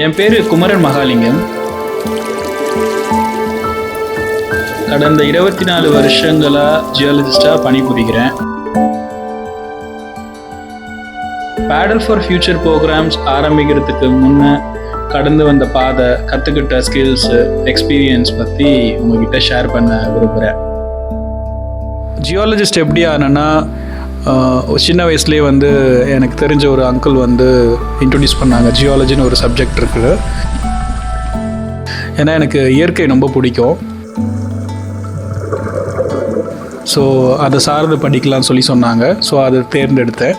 என் பேர் குமரன் மகாலிங்கம். கடந்த 24 வருஷங்களாக ஜியாலஜிஸ்டாக பணிபுரிகிறேன். பேடல் ஃபார் ஃபியூச்சர் ப்ரோக்ராம்ஸ் ஆரம்பிக்கிறதுக்கு முன்னே கடந்து வந்த பாதை, கற்றுக்கிட்ட ஸ்கில்ஸு, எக்ஸ்பீரியன்ஸ் பற்றி உங்ககிட்ட ஷேர் பண்ண விரும்புகிறேன். ஜியாலஜிஸ்ட் எப்படி ஆனேன்னா, சின்ன வயசுலேயே எனக்கு தெரிஞ்ச ஒரு அங்கிள் இன்ட்ரடியூஸ் பண்ணாங்க. ஜியாலஜின்னு ஒரு சப்ஜெக்ட் இருக்குது. ஏன்னா எனக்கு இயற்கை ரொம்ப பிடிக்கும். ஸோ அதை சார்ந்து படிக்கலாம்னு சொல்லி சொன்னாங்க. ஸோ அதை தேர்ந்தெடுத்தேன்.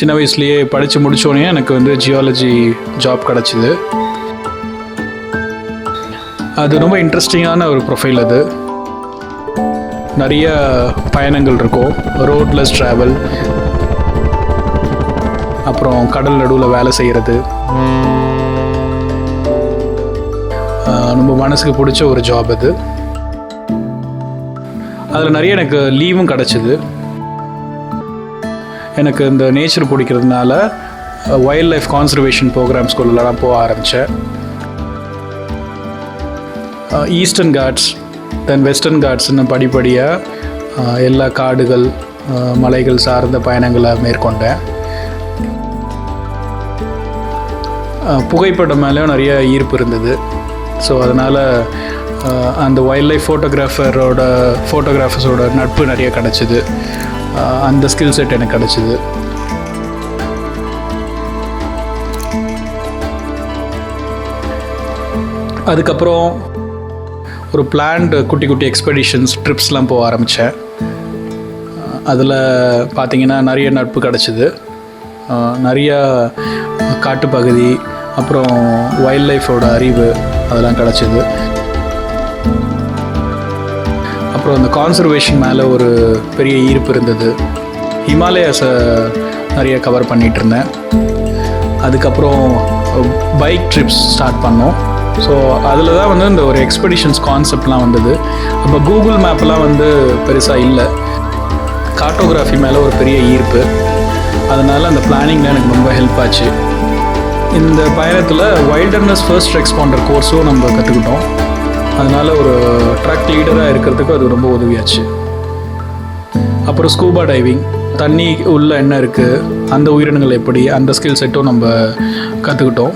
சின்ன வயசுலேயே படித்து முடித்தோடனே எனக்கு ஜியாலஜி ஜாப் கிடச்சிது. அது ரொம்ப இன்ட்ரெஸ்டிங்கான ஒரு ப்ரொஃபைல். அது நிறைய பயணங்கள் இருக்கும், ரோட்லெஸ் ட்ராவல், அப்புறம் கடல் நடுவில் வேலை செய்கிறது. நம்ம மனசுக்கு பிடிச்ச ஒரு ஜாப் அது. அதில் நிறைய எனக்கு லீவும் கிடச்சிது. எனக்கு இந்த நேச்சர் பிடிக்கிறதுனால வைல்ட் லைஃப் கான்சர்வேஷன் ப்ரோக்ராம்ஸ்குள்ளெல்லாம் போக ஆரம்பித்தேன். ஈஸ்டர்ன் காட்ஸ், தென் வெஸ்டர்ன் காட்ஸ்ன்னு படிப்படியாக எல்லா காடுகள், மலைகள் சார்ந்த பயணங்களை மேற்கொண்டேன். புகைப்படம் மேலேயும் நிறைய ஈர்ப்பு இருந்தது. ஸோ அதனால் அந்த வைல்ட் லைஃப் ஃபோட்டோகிராஃபர்ஸோட நட்பு நிறைய கிடச்சிது. அந்த ஸ்கில் செட் எனக்கு கிடச்சிது. அதுக்கப்புறம் ஒரு பிளான்டு குட்டி குட்டி எக்ஸ்பெடிஷன்ஸ், ட்ரிப்ஸ்லாம் போக ஆரம்பித்தேன். அதில் பார்த்திங்கன்னா நிறைய நட்பு கிடச்சிது. நிறைய காட்டுப்பகுதி, அப்புறம் வைல்ட் லைஃபோட அறிவு அதெல்லாம் கிடச்சிது. அப்புறம் இந்த கான்சர்வேஷன் மேலே ஒரு பெரிய ஈர்ப்பு இருந்தது. ஹிமாலயாஸை நிறைய கவர் பண்ணிகிட்டு இருந்தேன். அதுக்கப்புறம் பைக் ட்ரிப்ஸ் ஸ்டார்ட் பண்ணோம். ஸோ அதில் தான் இந்த ஒரு எக்ஸ்பெடிஷன்ஸ் கான்செப்ட்லாம் வந்தது. அப்போ கூகுள் மேப்லாம் பெருசாக இல்லை. கார்ட்டோகிராஃபி மேலே ஒரு பெரிய ஈர்ப்பு. அதனால் அந்த பிளானிங்கில் எனக்கு ரொம்ப ஹெல்ப் ஆச்சு. இந்த பயணத்தில் வைல்டர்னஸ் ஃபர்ஸ்ட் ரெஸ்பாண்டர் கோர்ஸும் நம்ம கற்றுக்கிட்டோம். அதனால் ஒரு ட்ரக் லீடராக இருக்கிறதுக்கு அது ரொம்ப உதவியாச்சு. அப்புறம் ஸ்கூபா டைவிங், தண்ணி உள்ள என்ன இருக்குது, அந்த உயிரினங்கள் எப்படி, அந்த ஸ்கில் செட்டும் நம்ம கற்றுக்கிட்டோம்.